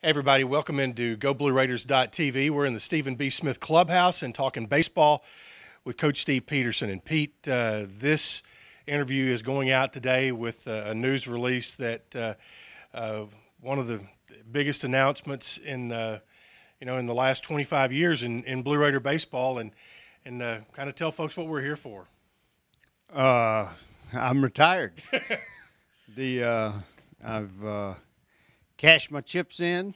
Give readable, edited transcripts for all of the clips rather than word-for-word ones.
Hey everybody, welcome into GoBlueRaiders.tv. We're in the Stephen B. Smith Clubhouse and talking baseball with Coach Steve Peterson. And Pete, this interview is going out today with a news release that one of the biggest announcements in the last 25 years in Blue Raider baseball, and kind of tell folks what we're here for. I'm retired. I've cashed my chips in.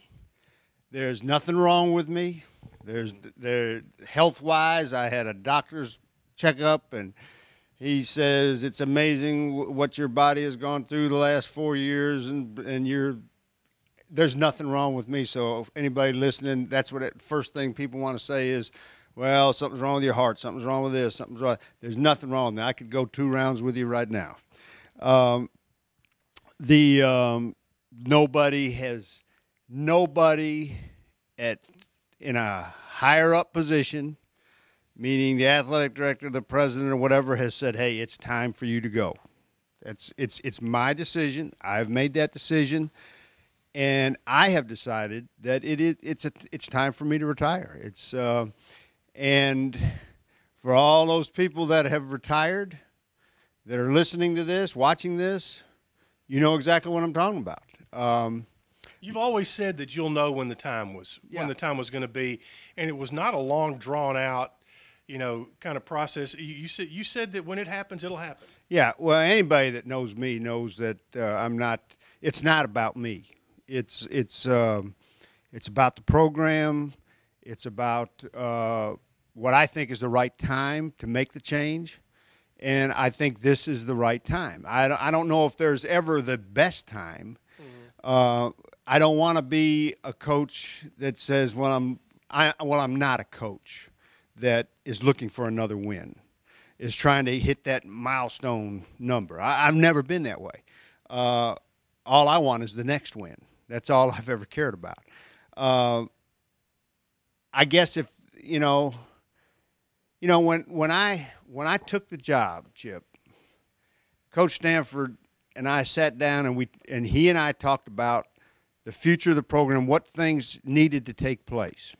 There's nothing wrong with me. Health-wise, I had a doctor's checkup, and he says it's amazing what your body has gone through the last 4 years, and there's nothing wrong with me. So if anybody listening, that's what the first thing people want to say is, well, something's wrong with your heart, something's wrong with this, something's wrong. There's nothing wrong with me. I could go 2 rounds with you right now. Nobody in a higher up position, meaning the athletic director, the president, or whatever, has said, "Hey, it's time for you to go." It's my decision. I've made that decision, and I have decided that it's time for me to retire. And for all those people that have retired, that are listening to this, watching this, you know exactly what I'm talking about. You've always said that you'll know when the time was going to be, and it was not a long, drawn out, kind of process. You said that when it happens, it'll happen. Yeah. Well, anybody that knows me knows that I'm not. It's not about me. It's about the program. It's about what I think is the right time to make the change. And I think this is the right time. I don't know if there's ever the best time. Mm-hmm. I don't want to be a coach that says, I'm not a coach that is looking for another win, is trying to hit that milestone number. I've never been that way. All I want is the next win. That's all I've ever cared about. I guess if when I took the job, Chip, Coach Stanford and I sat down and he and I talked about the future of the program, what things needed to take place,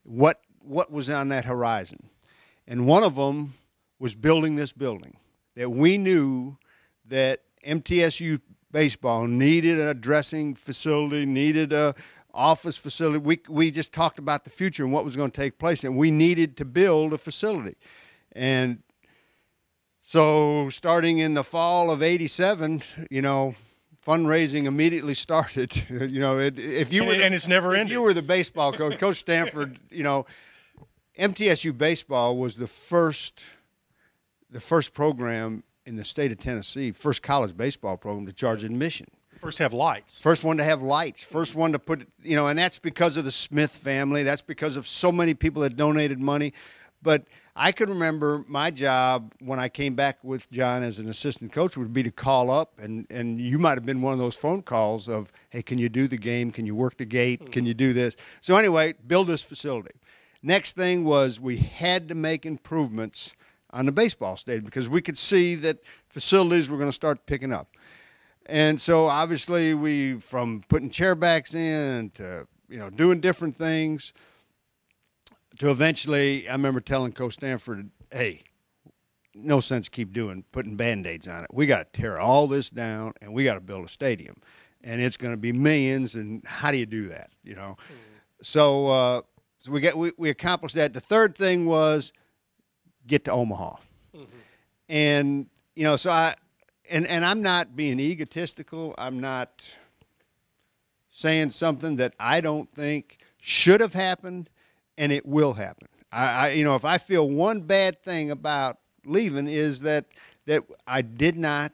what was on that horizon. And one of them was building this building, that we knew that MTSU baseball needed a dressing facility, needed a office facility. We just talked about the future and what was going to take place, and we needed to build a facility. And so starting in the fall of '87, fundraising immediately started. It's never ended. If you were the baseball coach, Coach Stanford, MTSU baseball was the first program in the state of Tennessee, first college baseball program to charge admission. First to have lights. First one to have lights. First one to put, and that's because of the Smith family. That's because of so many people that donated money. But I can remember my job when I came back with John as an assistant coach would be to call up, and you might have been one of those phone calls of, hey, can you do the game? Can you work the gate? Mm-hmm. Can you do this? So anyway, build this facility. Next thing was we had to make improvements on the baseball stadium because we could see that facilities were going to start picking up. And so obviously we, from putting chairbacks in to, doing different things, to eventually, I remember telling Coach Stanford, hey, no sense putting Band-Aids on it. We got to tear all this down, and we got to build a stadium. And it's going to be millions, and how do you do that, Mm-hmm. So we accomplished that. The third thing was get to Omaha. Mm-hmm. And, so And I'm not being egotistical. I'm not saying something that I don't think should have happened, and it will happen. If I feel one bad thing about leaving is that I did not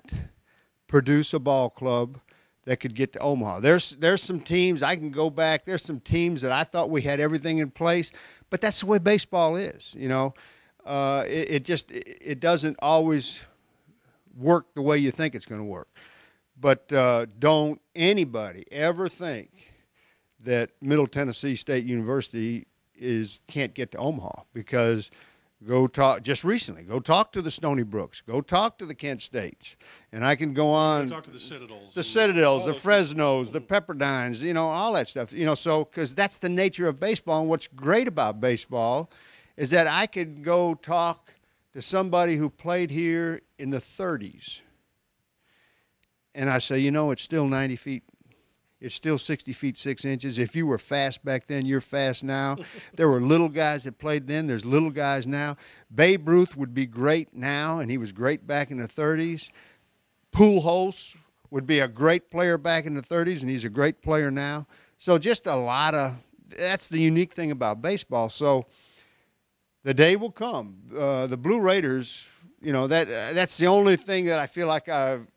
produce a ball club that could get to Omaha. There's some teams I can go back. There's some teams that I thought we had everything in place, but that's the way baseball is. It doesn't always work the way you think it's going to work. But don't anybody ever think that Middle Tennessee State University can't get to Omaha, because Go talk just recently. Go talk to the Stony Brooks. Go talk to the Kent States, and I can go on. Talk to the Citadels, the Fresnos, the Pepperdines. All that stuff. So because that's the nature of baseball, and what's great about baseball is that I could go talk to somebody who played here in the 30s, and I say, it's still 90 feet. It's still 60 feet 6 inches. If you were fast back then, you're fast now. There were little guys that played then. There's little guys now. Babe Ruth would be great now, and he was great back in the 30s. Pujols would be a great player back in the 30s, and he's a great player now. So just a lot of – that's the unique thing about baseball. So the day will come. The Blue Raiders, that's the only thing that I feel like I'm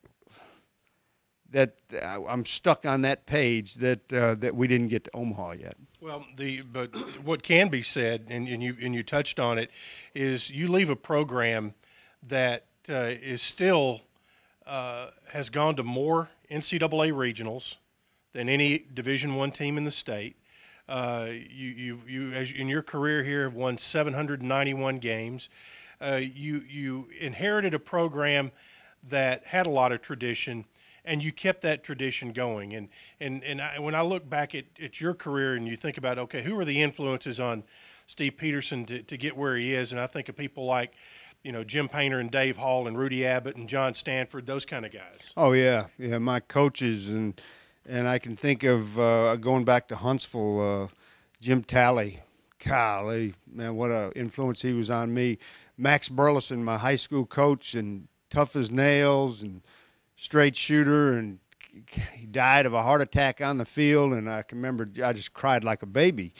stuck on that page that we didn't get to Omaha yet. Well, but what can be said, and you touched on it, is you leave a program that is still has gone to more NCAA regionals than any Division I team in the state. You as in your career here have won 791 games. You inherited a program that had a lot of tradition, and you kept that tradition going. And when I look back at your career and you think about, okay, who are the influences on Steve Peterson to get where he is? And I think of people like, Jim Painter and Dave Hall and Rudy Abbott and John Stanford, those kind of guys. Oh, yeah. Yeah, my coaches. And I can think of going back to Huntsville, Jim Talley. Golly, man, what an influence he was on me. Max Burleson, my high school coach, and tough as nails and straight shooter, and he died of a heart attack on the field, and I can remember I just cried like a baby.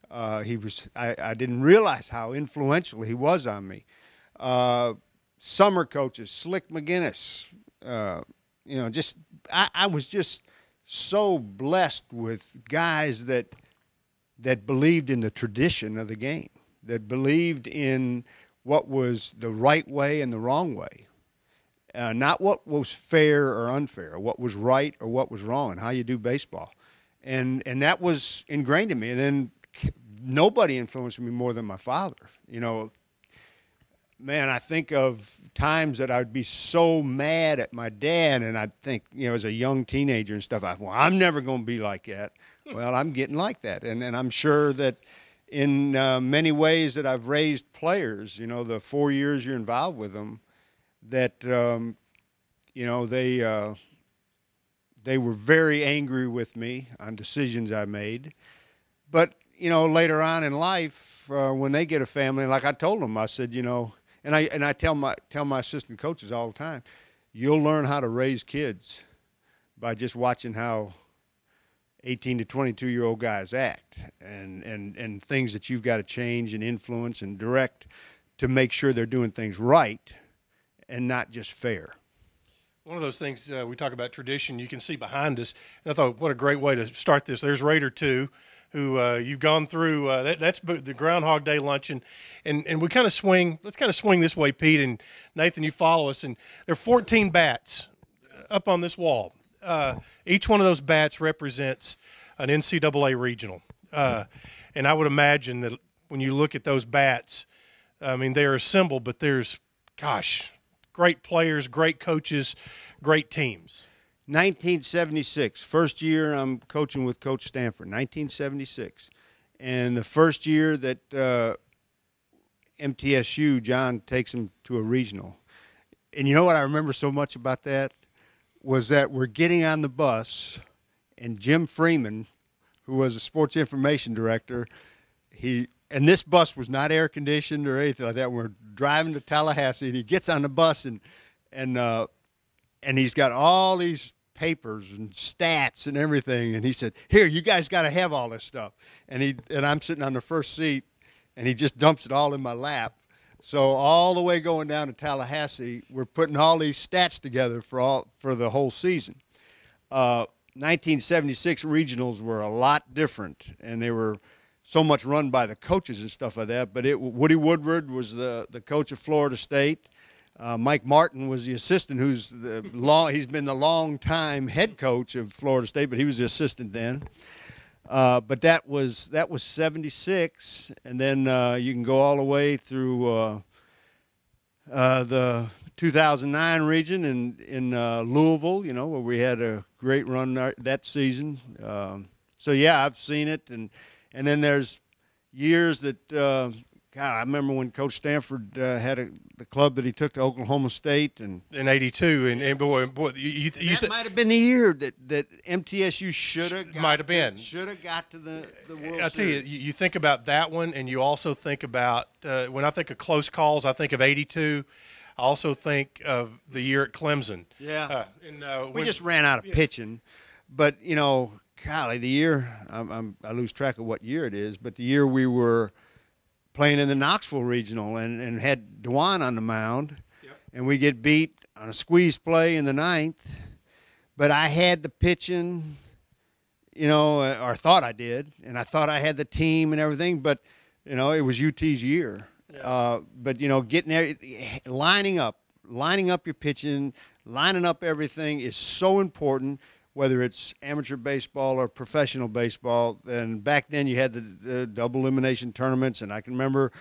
I didn't realize how influential he was on me. Summer coaches, Slick McGinnis, I was just so blessed with guys that believed in the tradition of the game, that believed in what was the right way and the wrong way. Not what was fair or unfair, what was right or what was wrong, and how you do baseball. And that was ingrained in me. And then nobody influenced me more than my father. Man, I think of times that I'd be so mad at my dad, and I'd think, as a young teenager and stuff, I'm never going to be like that. Well, I'm getting like that. And I'm sure that in many ways that I've raised players, the 4 years you're involved with them, that they were very angry with me on decisions I made. But later on in life, when they get a family, like I told them, I said, and I tell my assistant coaches all the time, you'll learn how to raise kids by just watching how 18 to 22-year-old guys act, and things that you've got to change and influence and direct to make sure they're doing things right and not just fair. One of those things we talk about tradition, you can see behind us, and I thought, what a great way to start this. There's Raider 2, who you've gone through. That's the Groundhog Day luncheon, and we kind of swing. Let's kind of swing this way, Pete and Nathan. You follow us, and there are 14 bats up on this wall. Each one of those bats represents an NCAA regional, and I would imagine that when you look at those bats, I mean, they are a symbol, but there's, great players, great coaches, great teams. 1976, first year I'm coaching with Coach Stanford, 1976. And the first year that MTSU, John takes him to a regional. And you know what I remember so much about that? Was that we're getting on the bus, and Jim Freeman, who was a sports information director, and this bus was not air conditioned or anything like that. We're driving to Tallahassee, and he gets on the bus, and he's got all these papers and stats and everything. And he said, "Here, you guys got to have all this stuff." And I'm sitting on the first seat, and he just dumps it all in my lap. So all the way going down to Tallahassee, we're putting all these stats together for the whole season. 1976 regionals were a lot different, and they were so much run by the coaches and stuff like that. But Woody Woodward was the coach of Florida State. Mike Martin was the assistant, he's been the long-time head coach of Florida State, but he was the assistant then. But that was 76, and then you can go all the way through the 2009 region in Louisville, where we had a great run that season. So yeah, I've seen it, and then there's years that God, I remember when Coach Stanford had the club that he took to Oklahoma State, and in '82, and boy, that might have been the year that MTSU should have got to the World I'll Series. tell you, you think about that one, and you also think about when I think of close calls, I think of '82. I also think of the year at Clemson. Yeah, and we just ran out of pitching, but golly, the year I lose track of what year it is, but the year we were playing in the Knoxville Regional and had Dewan on the mound, and we get beat on a squeeze play in the ninth. But I had the pitching, or thought I did, and I thought I had the team and everything. But it was UT's year. Yeah. But getting there, lining up your pitching, lining up everything is so important. Whether it's amateur baseball or professional baseball. And back then you had the double elimination tournaments, and I can remember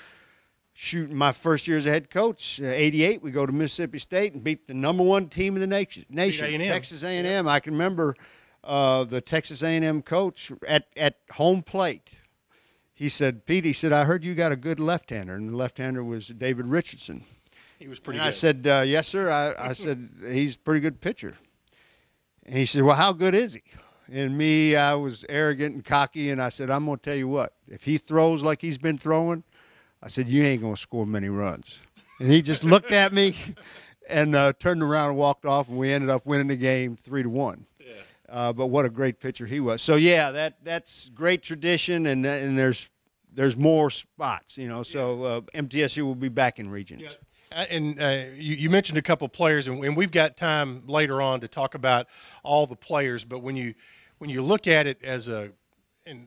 shooting my first year as a head coach. '88, we go to Mississippi State and beat the #1 team in the nation, Texas A&M. Yeah. I can remember the Texas A&M coach at home plate. He said, "Pete," he said, "I heard you got a good left-hander," and the left-hander was David Richardson. He was pretty good. I said, "Yes, sir." I said, "He's a pretty good pitcher." And he said, "Well, how good is he?" And me, I was arrogant and cocky, and I said, "I'm going to tell you what. If he throws like he's been throwing," I said, "you ain't going to score many runs." And he just looked at me and turned around and walked off, and we ended up winning the game 3-1. Yeah. But what a great pitcher he was. So, yeah, that's great tradition, and there's more spots, So MTSU will be back in regions. Yeah. And you mentioned a couple of players, and we've got time later on to talk about all the players. But when you look at it as in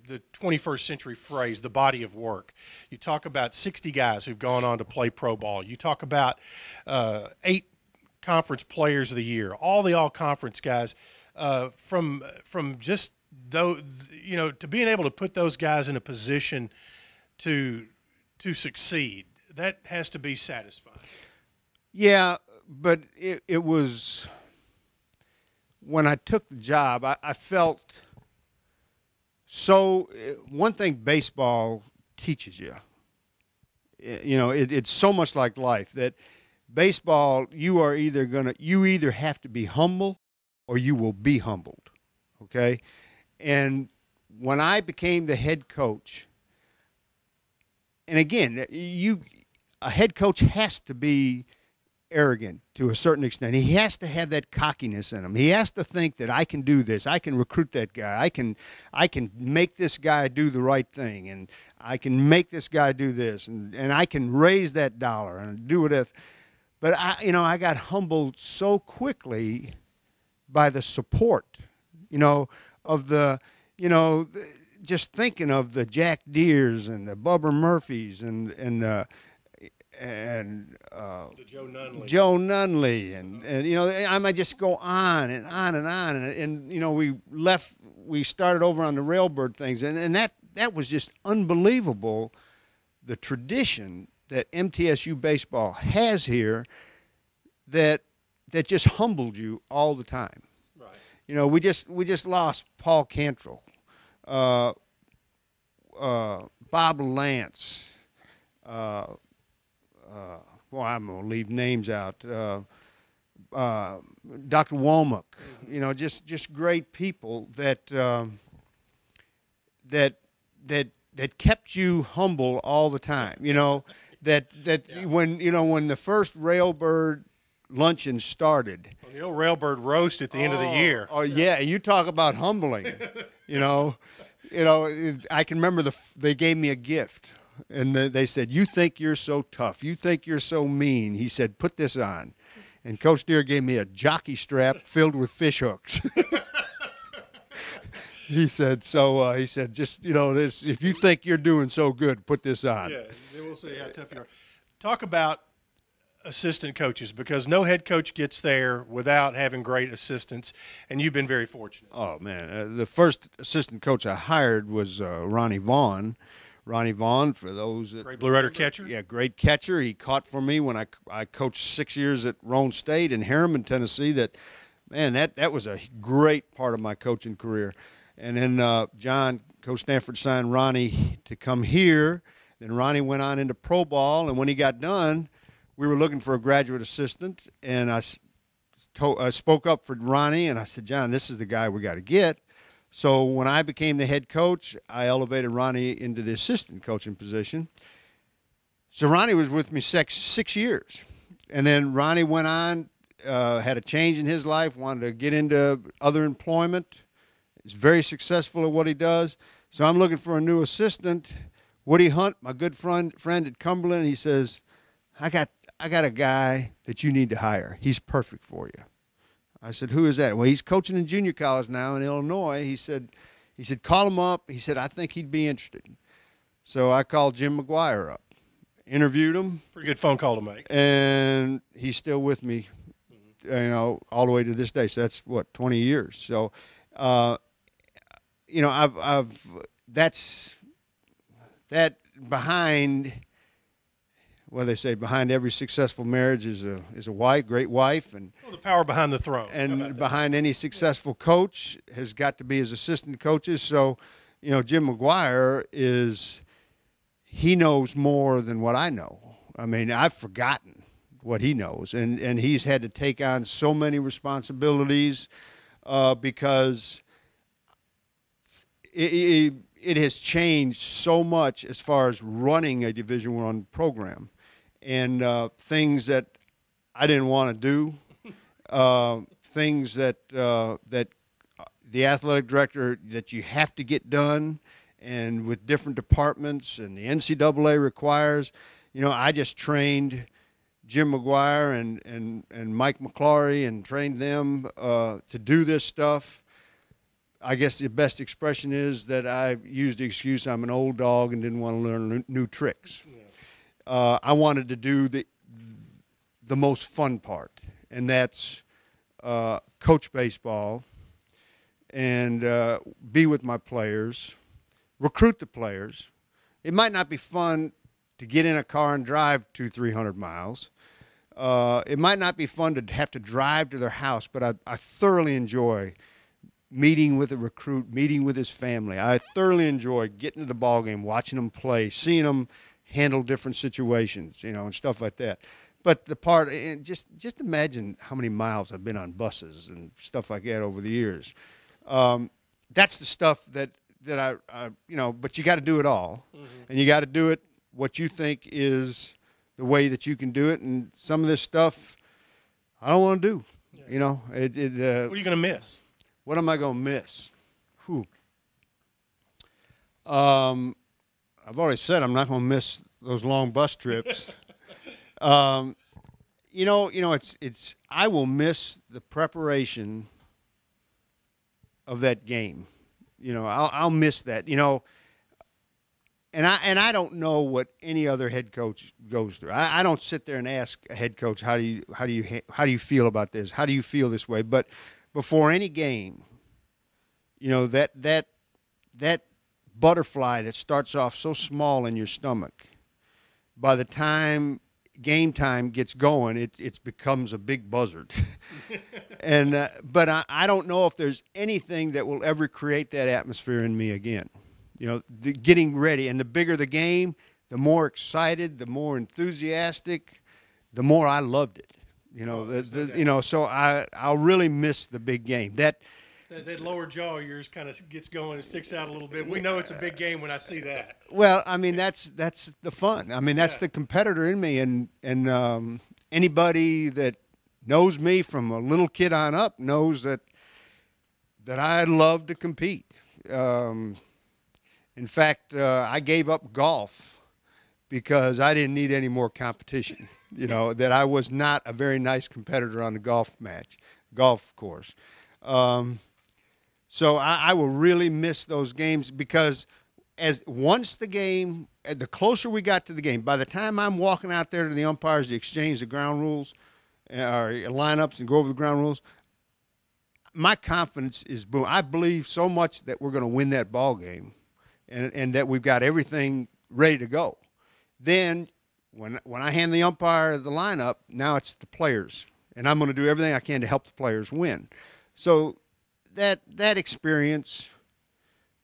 the 21st century phrase, the body of work, you talk about 60 guys who've gone on to play pro ball. You talk about 8 conference players of the year, all the all-conference guys. From just though to being able to put those guys in a position to succeed. That has to be satisfying. Yeah, but it was when I took the job, I felt so. One thing baseball teaches you, it's so much like life that baseball, you either have to be humble or you will be humbled, okay? And when I became the head coach, and again, a head coach has to be arrogant to a certain extent. He has to have that cockiness in him. He has to think that I can do this. I can recruit that guy. I can make this guy do the right thing, and I can make this guy do this, and I can raise that dollar and do it. But I got humbled so quickly by the support, of the, just thinking of the Jack Deers and the Bubba Murphys and the Joe Nunley, and I might just go on and on and on, and we started over on the Railbird things, and that was just unbelievable, the tradition that MTSU baseball has here that just humbled you all the time. Right. We just lost Paul Cantrell, Bob Lance. I'm going to leave names out. Dr. Womack, just great people that kept you humble all the time. When the first Railbird luncheon started. Well, the old Railbird roast at the end of the year. Oh yeah, you talk about humbling. I can remember they gave me a gift. And they said, "You think you're so tough. You think you're so mean." He said, "Put this on." And Coach Deere gave me a jockey strap filled with fish hooks. He said, just, this, if you think you're doing so good, put this on. Yeah, they will say how tough you are. Talk about assistant coaches, because no head coach gets there without having great assistants, and you've been very fortunate. Oh, man. The first assistant coach I hired was Ronnie Vaughn. Ronnie Vaughn, for those that Great Blue Raider catcher. Yeah, great catcher. He caught for me when I coached 6 years at Roane State in Harriman, Tennessee. That was a great part of my coaching career. And then Coach Stanford signed Ronnie to come here. Then Ronnie went on into pro ball, and when he got done, we were looking for a graduate assistant, and I spoke up for Ronnie, and I said, John, this is the guy we got to get. So when I became the head coach, I elevated Ronnie into the assistant coaching position. So Ronnie was with me six years. And then Ronnie went on, had a change in his life, wanted to get into other employment. He's very successful at what he does. So I'm looking for a new assistant. Woody Hunt, my good friend at Cumberland, he says, I got a guy that you need to hire. He's perfect for you. I said, who is that? Well, he's coaching in junior college now in Illinois. He said, call him up. He said, I think he'd be interested. So I called Jim McGuire up, interviewed him. Pretty good phone call to make. And he's still with me, all the way to this day. So that's, 20 years. So, that behind, they say behind every successful marriage is a wife, great wife, and the power behind the throne. And behind any successful coach has got to be his assistant coaches. So, Jim McGuire he knows more than what I know. I mean, I've forgotten what he knows, and he's had to take on so many responsibilities because it has changed so much as far as running a Division I program, and things that I didn't want to do, things that the athletic director that you have to get done, and with different departments, and the NCAA requires. I just trained Jim McGuire and Mike McClary and trained them to do this stuff. I guess the best expression is that I used the excuse I'm an old dog and didn't want to learn new tricks. Yeah. I wanted to do the most fun part, and that's coach baseball and be with my players, recruit the players. It might not be fun to get in a car and drive 200-300 miles. It might not be fun to have to drive to their house, but I thoroughly enjoy meeting with a recruit, meeting with his family. I thoroughly enjoy getting to the ball game, watching them play, seeing them handle different situations, and stuff like that. But the part, and just imagine how many miles I've been on buses and stuff like that over the years. That's the stuff that I but you got to do it all, and you got to do it what you think is the way that you can do it. And some of this stuff I don't want to do. Yeah. What are you going to miss? What am I going to miss? I've already said I'm not going to miss those long bus trips. I will miss the preparation of that game. I'll miss that. And I don't know what any other head coach goes through. I don't sit there and ask a head coach how do you feel about this? How do you feel this way? But before any game, that butterfly that starts off so small in your stomach, by the time game time gets going, it becomes a big buzzard. But I don't know if there's anything that will ever create that atmosphere in me again. Getting ready, and the bigger the game, the more excited, the more enthusiastic, the more I loved it. So I'll really miss the big game. That lower jaw of yours kind of gets going and sticks out a little bit. We know it's a big game when I see that. Well, I mean that's the fun. I mean that's the competitor in me, and anybody that knows me from a little kid on up knows that I love to compete. In fact, I gave up golf because I didn't need any more competition. That I was not a very nice competitor on the golf course. So I will really miss those games because once the game, the closer we got to the game, by the time I'm walking out there to the umpires to exchange the ground rules or lineups and go over the ground rules, my confidence is boom. I believe so much that we're going to win that ball game, and that we've got everything ready to go. Then when I hand the umpire the lineup, now it's the players, and I'm going to do everything I can to help the players win. So that experience,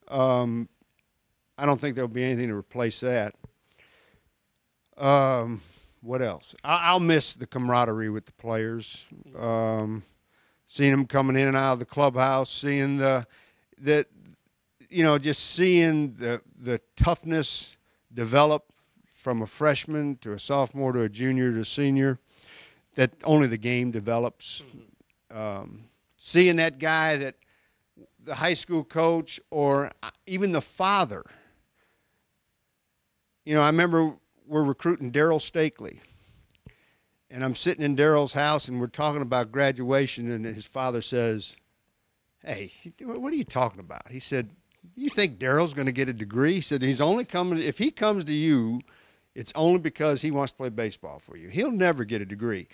I don't think there'll be anything to replace that. What else? I'll miss the camaraderie with the players. Seeing them coming in and out of the clubhouse, seeing just seeing the toughness develop from a freshman to a sophomore to a junior to a senior that only the game develops. Seeing that guy that the high school coach or even the father. I remember we're recruiting Daryl Stakely. And I'm sitting in Daryl's house, and we're talking about graduation, and his father says, "Hey, what are you talking about?" He said, "You think Daryl's going to get a degree?" He said, "He's only coming, if he comes to you, it's only because he wants to play baseball for you. He'll never get a degree."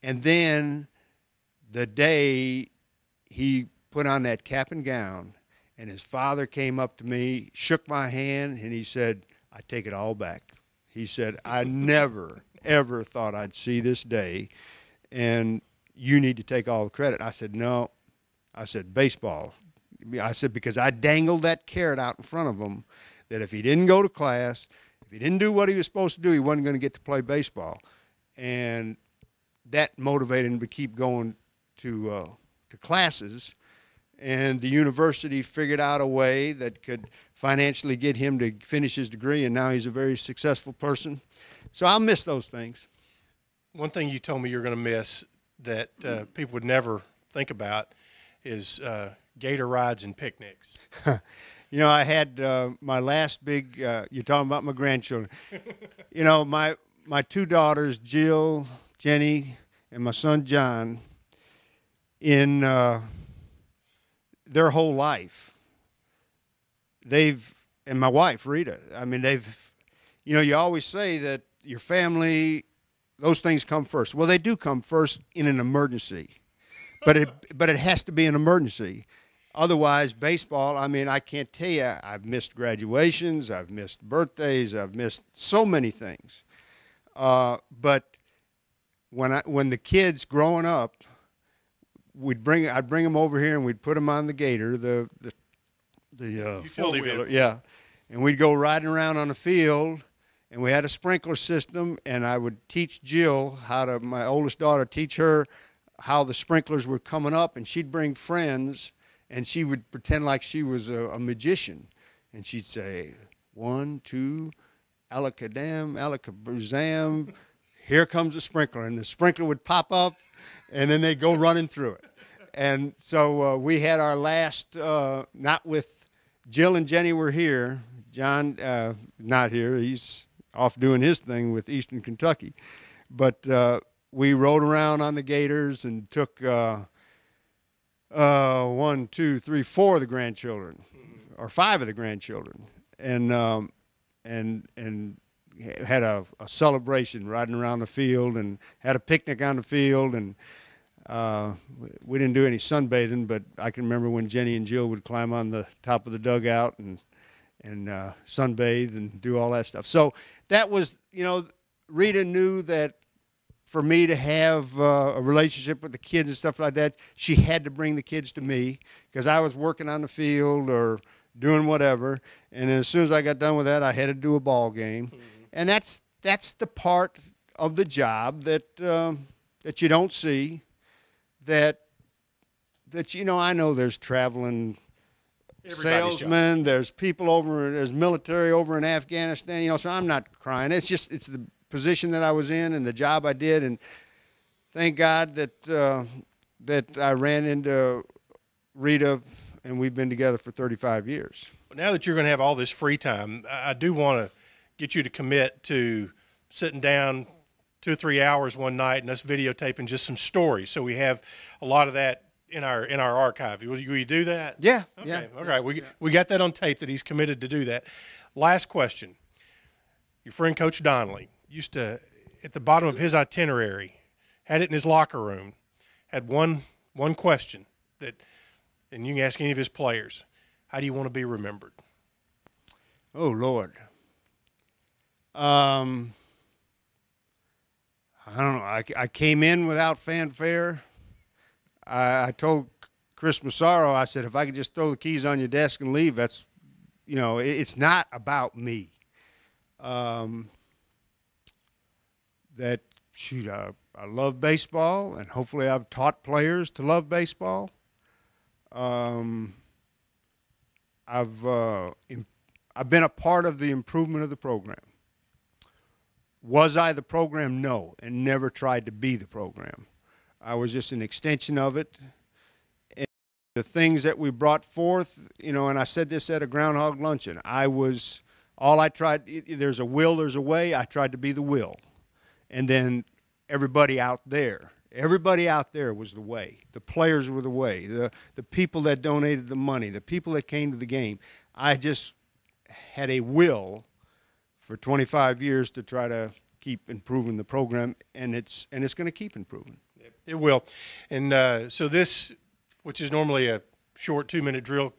And then the day he put on that cap and gown, and his father came up to me, shook my hand, and he said, "I take it all back." He said, "I never, ever thought I'd see this day, and you need to take all the credit." I said, "No." I said, "Baseball." I said, because I dangled that carrot out in front of him that if he didn't go to class, if he didn't do what he was supposed to do, he wasn't going to get to play baseball. And that motivated him to keep going to classes. And the university figured out a way that could financially get him to finish his degree, and now he's a very successful person. So I'll miss those things. One thing you told me you're going to miss that people would never think about is gator rides and picnics. I had my last big, you're talking about my grandchildren. My two daughters, Jill, Jenny, and my son, John, in their whole life, and my wife, Rita, you always say that your family, those things come first. Well, they do come first in an emergency, but it has to be an emergency. Otherwise, baseball, I can't tell you, I've missed graduations, I've missed birthdays, I've missed so many things. But when the kids growing up, I'd bring them over here and we'd put them on the gator, the four-wheeler, yeah, and we'd go riding around on the field, and we had a sprinkler system, and I would teach Jill my oldest daughter, teach her how the sprinklers were coming up, and she'd bring friends, and she would pretend like she was a magician, and she'd say, 1, 2, alakadam, alakabrazam, here comes the sprinkler, and the sprinkler would pop up, and then they'd go running through it. And so we had our last, not with Jill and Jenny were here. John, not here. He's off doing his thing with Eastern Kentucky. But we rode around on the gators and took 1, 2, 3, 4 of the grandchildren, or 5 of the grandchildren, and had a celebration riding around the field and had a picnic on the field. And we didn't do any sunbathing, but I can remember when Jenny and Jill would climb on the top of the dugout and sunbathe and do all that stuff. So that was, Rita knew that for me to have a relationship with the kids and stuff like that, she had to bring the kids to me because I was working on the field or doing whatever. And as soon as I got done with that, I had to do a ball game. Mm-hmm. And that's the part of the job that you don't see. That I know there's traveling salesmen, there's people there's military over in Afghanistan, so I'm not crying. It's the position that I was in and the job I did, and thank God that I ran into Rita, and we've been together for 35 years. Well, now that you're going to have all this free time, I do want to get you to commit to sitting down 2 or 3 hours one night and us videotaping just some stories. So we have a lot of that in our archive. Will you do that? Yeah. Okay. Yeah. All right. We got that on tape that he's committed to do that. Last question. Your friend Coach Donnelly used to, at the bottom of his itinerary, had it in his locker room, had one question that, and you can ask any of his players, how do you want to be remembered? Oh, Lord. I don't know. I came in without fanfare. I told Chris Massaro, I said, if I could just throw the keys on your desk and leave, that's, it's not about me. I love baseball, and hopefully I've taught players to love baseball. I've been a part of the improvement of the program. Was I the program? No, and never tried to be the program. I was just an extension of it. And the things that we brought forth, and I said this at a groundhog luncheon, there's a will, there's a way. I tried to be the will. And then everybody out there was the way. The players were the way. The people that donated the money, the people that came to the game. I just had a will for 25 years to try to keep improving the program, and it's going to keep improving. It will. And so this, which is normally a short 2-minute drill,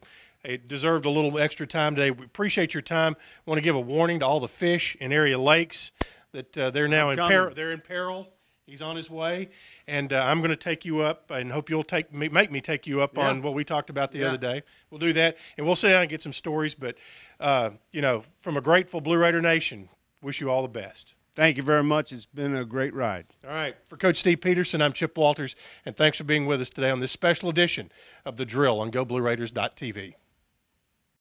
it deserved a little extra time today. We appreciate your time. I want to give a warning to all the fish in area lakes that they're now in peril. They're in peril. He's on his way, and I'm going to take you up, and hope you'll make me take you up on what we talked about the other day. We'll do that, and we'll sit down and get some stories. But from a grateful Blue Raider Nation, wish you all the best. Thank you very much. It's been a great ride. All right, for Coach Steve Peterson, I'm Chip Walters, and thanks for being with us today on this special edition of The Drill on GoBlueRaiders.tv.